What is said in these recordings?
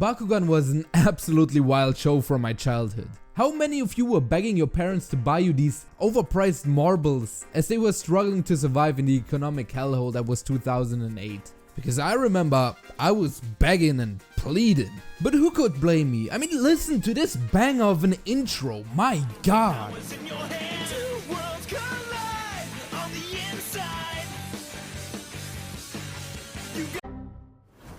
Bakugan was an absolutely wild show from my childhood. How many of you were begging your parents to buy you these overpriced marbles as they were struggling to survive in the economic hellhole that was 2008? Because I remember I was begging and pleading. But who could blame me? I mean, listen to this bang of an intro, my god.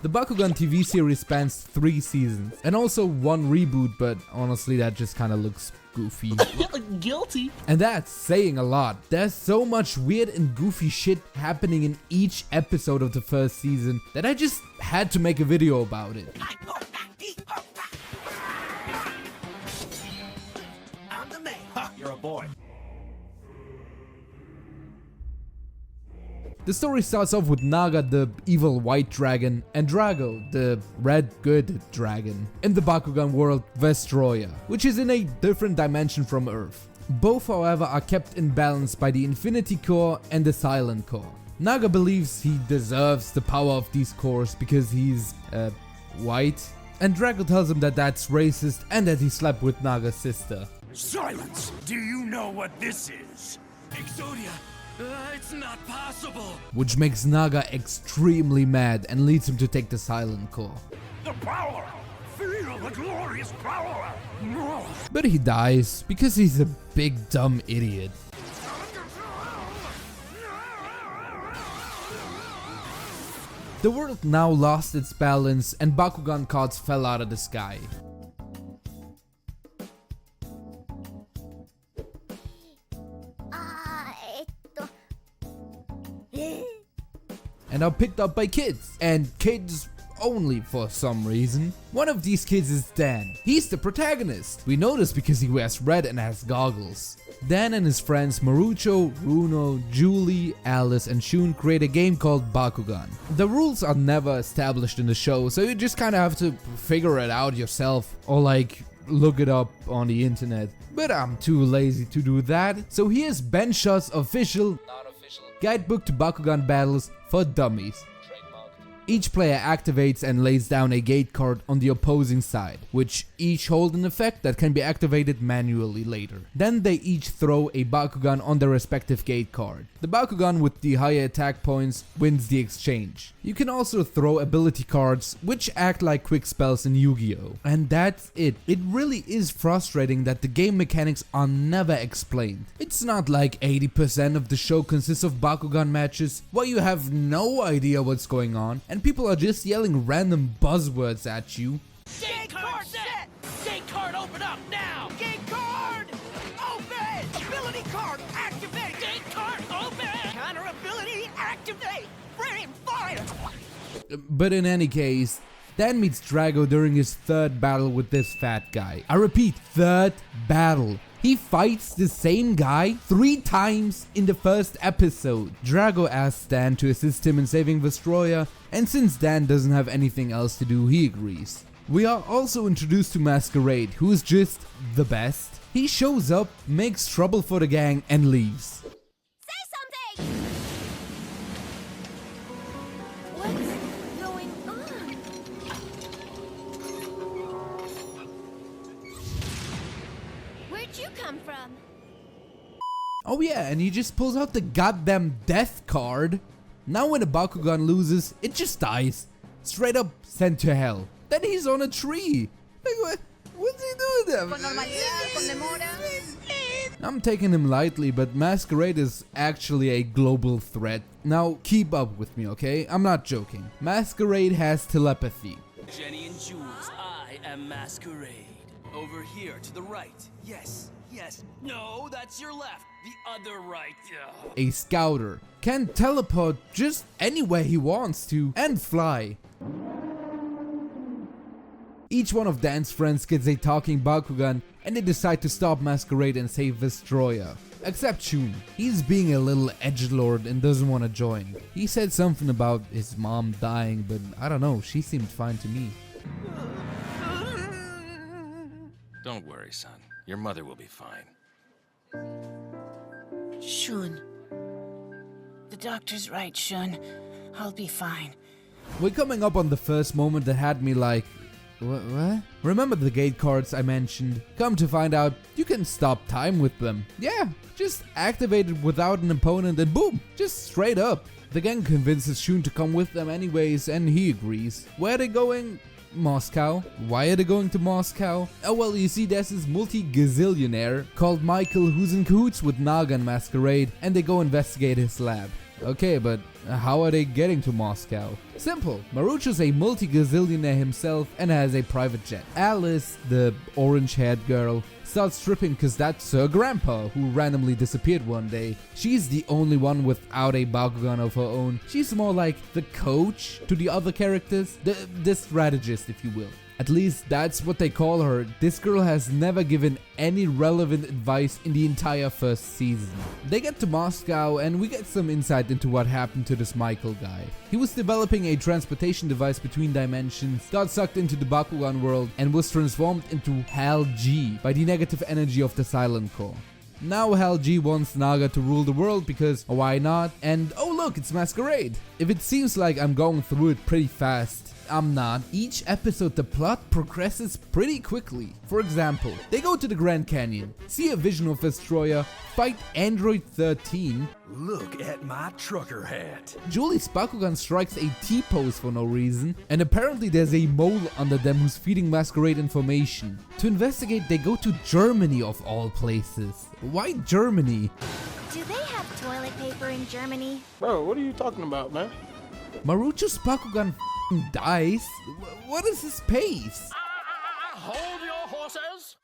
The Bakugan TV series spans 3 seasons and also 1 reboot, but honestly that just kinda looks goofy. Guilty. And that's saying a lot. There's so much weird and goofy shit happening in each episode of the first season that I just had to make a video about it. I'm the man. Ha, you're a boy. The story starts off with Naga, the evil white dragon, and Drago, the red good dragon, in the Bakugan world Vestroia, which is in a different dimension from Earth. Both, however, are kept in balance by the Infinity Core and the Silent Core. Naga believes he deserves the power of these cores because he's, white, and Drago tells him that that's racist and that he slept with Naga's sister. Silence! Do you know what this is? Exodia! It's not possible! Which makes Naga extremely mad and leads him to take the Silent Core. The power! Feel the glorious power! But he dies because he's a big dumb idiot. The world now lost its balance and Bakugan cards fell out of the sky. And are picked up by kids, and kids only for some reason. One of these kids is Dan. He's the protagonist. We know this because he wears red and has goggles. Dan and his friends Marucho, Runo, Julie, Alice and Shun create a game called Bakugan. The rules are never established in the show, so you just kinda have to figure it out yourself or like look it up on the internet. But I'm too lazy to do that, so here's Ben Shot's official guidebook to Bakugan battles for dummies. Each player activates and lays down a gate card on the opposing side, which each hold an effect that can be activated manually later. Then they each throw a Bakugan on their respective gate card. The Bakugan with the higher attack points wins the exchange. You can also throw ability cards, which act like quick spells in Yu-Gi-Oh! And that's it. It really is frustrating that the game mechanics are never explained. It's not like 80% of the show consists of Bakugan matches where you have no idea what's going on and people are just yelling random buzzwords at you. Gate card set! Gate card open up now! Gate card open! Ability card activate! Gate card open! Counter ability activate! Frame fire! But in any case, Dan meets Drago during his 3rd battle with this fat guy. I repeat, 3rd battle. He fights the same guy 3 times in the first episode. Drago asks Dan to assist him in saving Vestroia, and since Dan doesn't have anything else to do, he agrees. We are also introduced to Masquerade, who is just the best. He shows up, makes trouble for the gang, and leaves. Say something! What's going on? Where'd you come from? Oh yeah, and he just pulls out the goddamn death card. Now when a Bakugan loses, it just dies. Straight up sent to hell. Then he's on a tree. Like, what's he doing there? I'm taking him lightly, but Masquerade is actually a global threat. Now keep up with me, okay? I'm not joking. Masquerade has telepathy. Jenny and Jules, I am Masquerade. Over here to the right. Yes, yes. No, that's your left. The other right. Ugh. A scouter can teleport just anywhere he wants to and fly. Each one of Dan's friends gets a talking Bakugan and they decide to stop Masquerade and save Vestroia. Except Shun. He's being a little edgelord and doesn't want to join. He said something about his mom dying, but I don't know, she seemed fine to me. Don't worry, son. Your mother will be fine. Shun. The doctor's right, Shun. I'll be fine. We're coming up on the first moment that had me like, What? Remember the gate cards I mentioned? Come to find out, you can stop time with them. Yeah, just activate it without an opponent and boom, just straight up. The gang convinces Shun to come with them anyways and he agrees. Where are they going? Moscow. Why are they going to Moscow? Oh well, you see, there's this multi-gazillionaire called Michael who's in cahoots with Naga and Masquerade and they go investigate his lab. Okay, but how are they getting to Moscow? Simple. Marucho's a multi-gazillionaire himself and has a private jet. Alice, the orange-haired girl, starts tripping cause that's her grandpa who randomly disappeared one day. She's the only one without a Bakugan of her own. She's more like the coach to the other characters, the strategist if you will. At least that's what they call her. This girl has never given any relevant advice in the entire first season. They get to Moscow and we get some insight into what happened to this Michael guy. He was developing a transportation device between dimensions, got sucked into the Bakugan world and was transformed into Hale G by the negative energy of the Silent Core. Now Hale G wants Naga to rule the world because why not? And oh look, it's Masquerade. If it seems like I'm going through it pretty fast, I'm not. Each episode the plot progresses pretty quickly. For example, they go to the Grand Canyon, see a vision of Destroyer, fight Android 13. Look at my trucker hat. Julie's Bakugan strikes a T-pose for no reason, and apparently there's a mole under them who's feeding Masquerade information. To investigate, they go to Germany of all places. Why Germany? Do they have toilet paper in Germany? Bro, what are you talking about, man? Marucho's Bakugan dies? What is his pace? Hold your horses.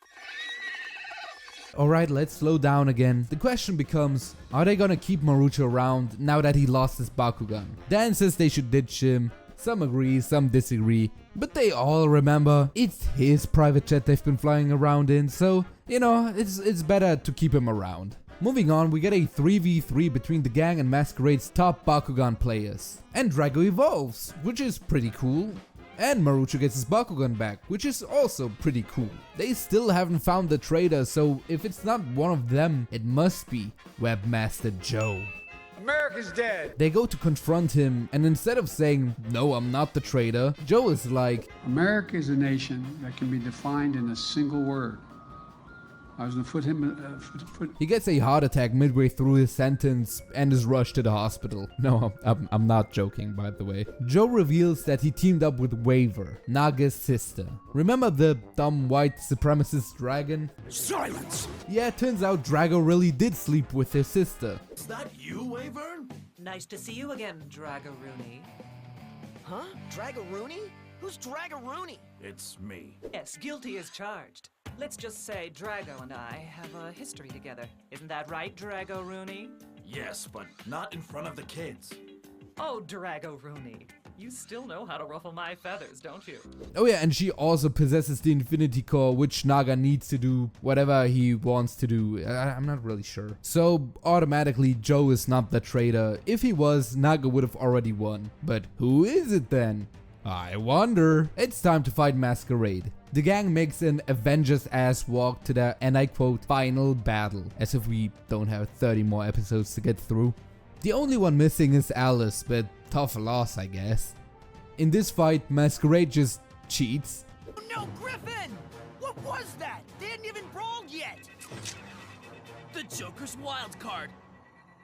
Alright, let's slow down again. The question becomes, are they gonna keep Marucho around now that he lost his Bakugan? Dan says they should ditch him. Some agree, some disagree. But they all remember it's his private jet they've been flying around in, so, you know, it's better to keep him around. Moving on, we get a 3v3 between the gang and Masquerade's top Bakugan players. And Drago evolves, which is pretty cool. And Marucho gets his Bakugan back, which is also pretty cool. They still haven't found the traitor, so if it's not one of them, it must be Webmaster Joe. America's dead. They go to confront him, and instead of saying, "No, I'm not the traitor," Joe is like, America is a nation that can be defined in a single word. I was gonna put him. He gets a heart attack midway through his sentence and is rushed to the hospital. No, I'm not joking, by the way. Joe reveals that he teamed up with Waver, Naga's sister. Remember the dumb white supremacist dragon? Silence. Yeah, it turns out Drago really did sleep with his sister. Is that you, Wavern? Nice to see you again, Drago-Rooney. Huh? Dragaroony? Who's Dragaroony? It's me. Yes, guilty as charged. Let's just say Drago and I have a history together. Isn't that right, Drago-Rooney? Yes, but not in front of the kids. Oh, Drago-Rooney. You still know how to ruffle my feathers, don't you? Oh yeah, and she also possesses the Infinity Core, which Naga needs to do whatever he wants to do. I'm not really sure. So automatically Joe is not the traitor. If he was, Naga would have already won. But who is it then? I wonder. It's time to fight Masquerade. The gang makes an Avengers-ass walk to the, and I quote, final battle. As if we don't have 30 more episodes to get through. The only one missing is Alice, but tough loss, I guess. In this fight, Masquerade just cheats. Oh, no, Griffin! What was that? They hadn't even brawled yet! The Joker's wild card.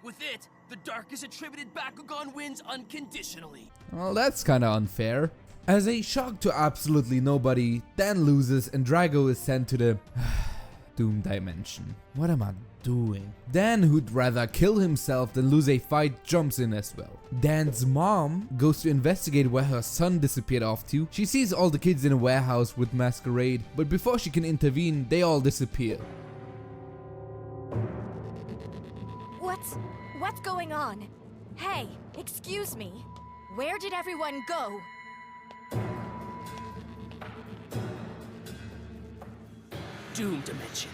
With it, the darkest attributed Bakugan wins unconditionally. Well, that's kinda unfair. As a shock to absolutely nobody, Dan loses and Drago is sent to the Doom Dimension. What am I doing? Dan, who'd rather kill himself than lose a fight, jumps in as well. Dan's mom goes to investigate where her son disappeared off to. She sees all the kids in a warehouse with Masquerade, but before she can intervene, they all disappear. What's going on? Hey, excuse me. Where did everyone go? Doom Dimension.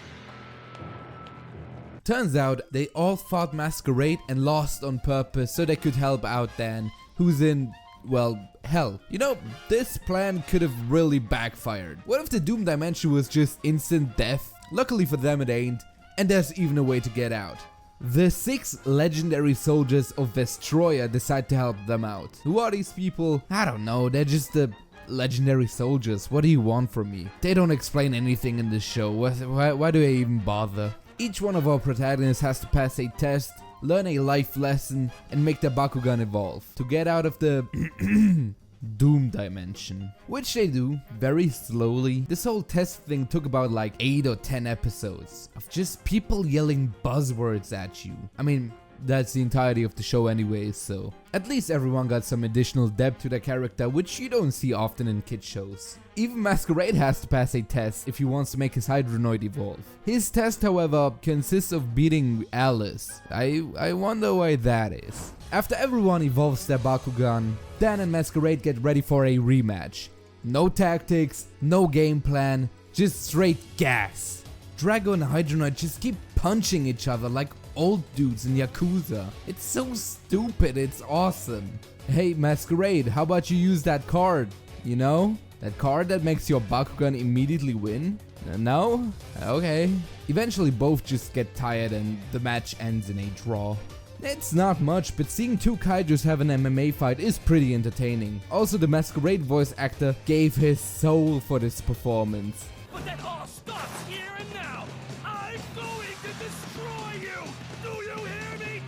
Turns out they all fought Masquerade and lost on purpose so they could help out Dan, who's in, well, hell. You know, this plan could have really backfired. What if the Doom Dimension was just instant death? Luckily for them it ain't, and there's even a way to get out. The 6 legendary soldiers of Destroyer decide to help them out. Who are these people? I don't know, they're just the Legendary soldiers, what do you want from me? They don't explain anything in this show, why do I even bother? Each one of our protagonists has to pass a test, learn a life lesson, and make their Bakugan evolve to get out of the Doom dimension, which they do very slowly. This whole test thing took about like 8 or 10 episodes of just people yelling buzzwords at you. I mean, that's the entirety of the show anyways, so at least everyone got some additional depth to their character, which you don't see often in kid shows. Even Masquerade has to pass a test if he wants to make his Hydronoid evolve. His test, however, consists of beating Alice. I wonder why that is. After everyone evolves their Bakugan, Dan and Masquerade get ready for a rematch. No tactics, no game plan, just straight gas. Drago and Hydronoid just keep punching each other like old dudes in Yakuza. It's so stupid, it's awesome. Hey Masquerade, how about you use that card? You know? That card that makes your Bakugan immediately win? No? Okay. Eventually both just get tired and the match ends in a draw. It's not much, but seeing two kaijus have an MMA fight is pretty entertaining. Also, the Masquerade voice actor gave his soul for this performance. But that all stops here and now. I'm going to destroy you. Do you hear me?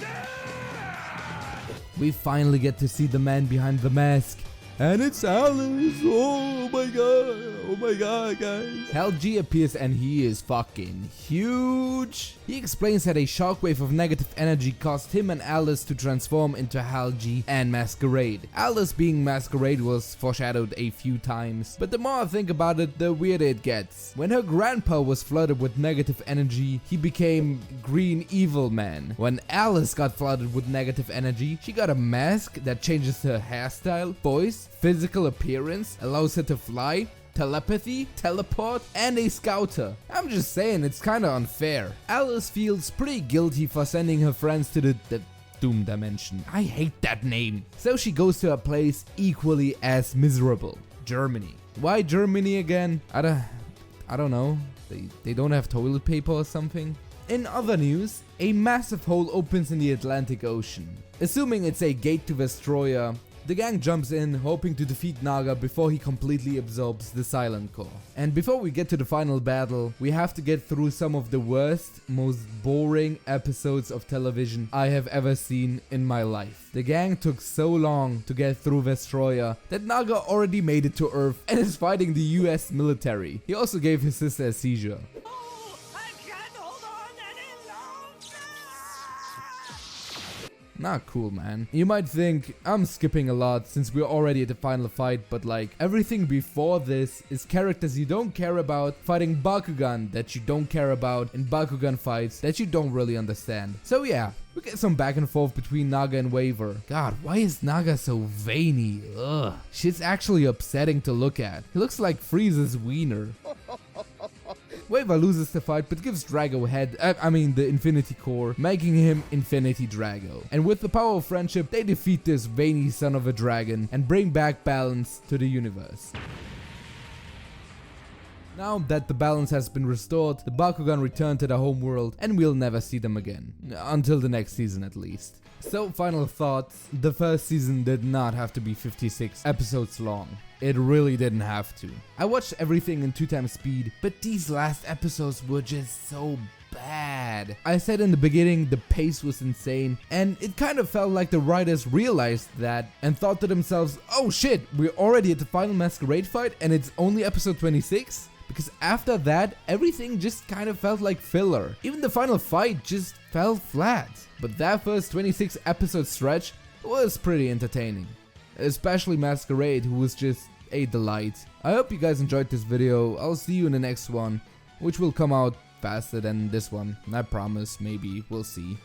We finally get to see the man behind the mask. And it's Alice! Oh my god, guys. Hale G appears and he is fucking huge. He explains that a shockwave of negative energy caused him and Alice to transform into Hale G and Masquerade. Alice being Masquerade was foreshadowed a few times, but the more I think about it, the weirder it gets. When her grandpa was flooded with negative energy, he became Green Evil Man. When Alice got flooded with negative energy, she got a mask that changes her hairstyle, voice, physical appearance, allows her to fly, telepathy, teleport, and a scouter. I'm just saying, it's kinda unfair. Alice feels pretty guilty for sending her friends to the Doom dimension. I hate that name. So she goes to a place equally as miserable, Germany. Why Germany again? I don't know. They don't have toilet paper or something? In other news, a massive hole opens in the Atlantic Ocean. Assuming it's a gate to Vestroia, the gang jumps in, hoping to defeat Naga before he completely absorbs the Silent Core. And before we get to the final battle, we have to get through some of the worst, most boring episodes of television I have ever seen in my life. The gang took so long to get through Vestroia that Naga already made it to Earth and is fighting the US military. He also gave his sister a seizure. Not cool, man. You might think I'm skipping a lot since we're already at the final fight, but like everything before this is characters you don't care about fighting Bakugan that you don't care about in Bakugan fights that you don't really understand. So yeah, we get some back and forth between Naga and Waver. God, why is Naga so veiny? Ugh. Shit's actually upsetting to look at. He looks like Frieza's wiener. Waver loses the fight but gives Drago the Infinity Core, making him Infinity Drago. And with the power of friendship, they defeat this veiny son of a dragon and bring back balance to the universe. Now that the balance has been restored, the Bakugan return to their home world and we'll never see them again. Until the next season at least. So final thoughts, the first season did not have to be 56 episodes long. It really didn't have to. I watched everything in 2x speed, but these last episodes were just so bad. I said in the beginning the pace was insane, and it kind of felt like the writers realized that and thought to themselves, oh shit, we're already at the final Masquerade fight and it's only episode 26? Because after that, everything just kind of felt like filler. Even the final fight just fell flat. But that first 26 episode stretch was pretty entertaining. Especially Masquerade, who was just a delight. I hope you guys enjoyed this video. I'll see you in the next one, which will come out faster than this one. I promise, maybe, we'll see.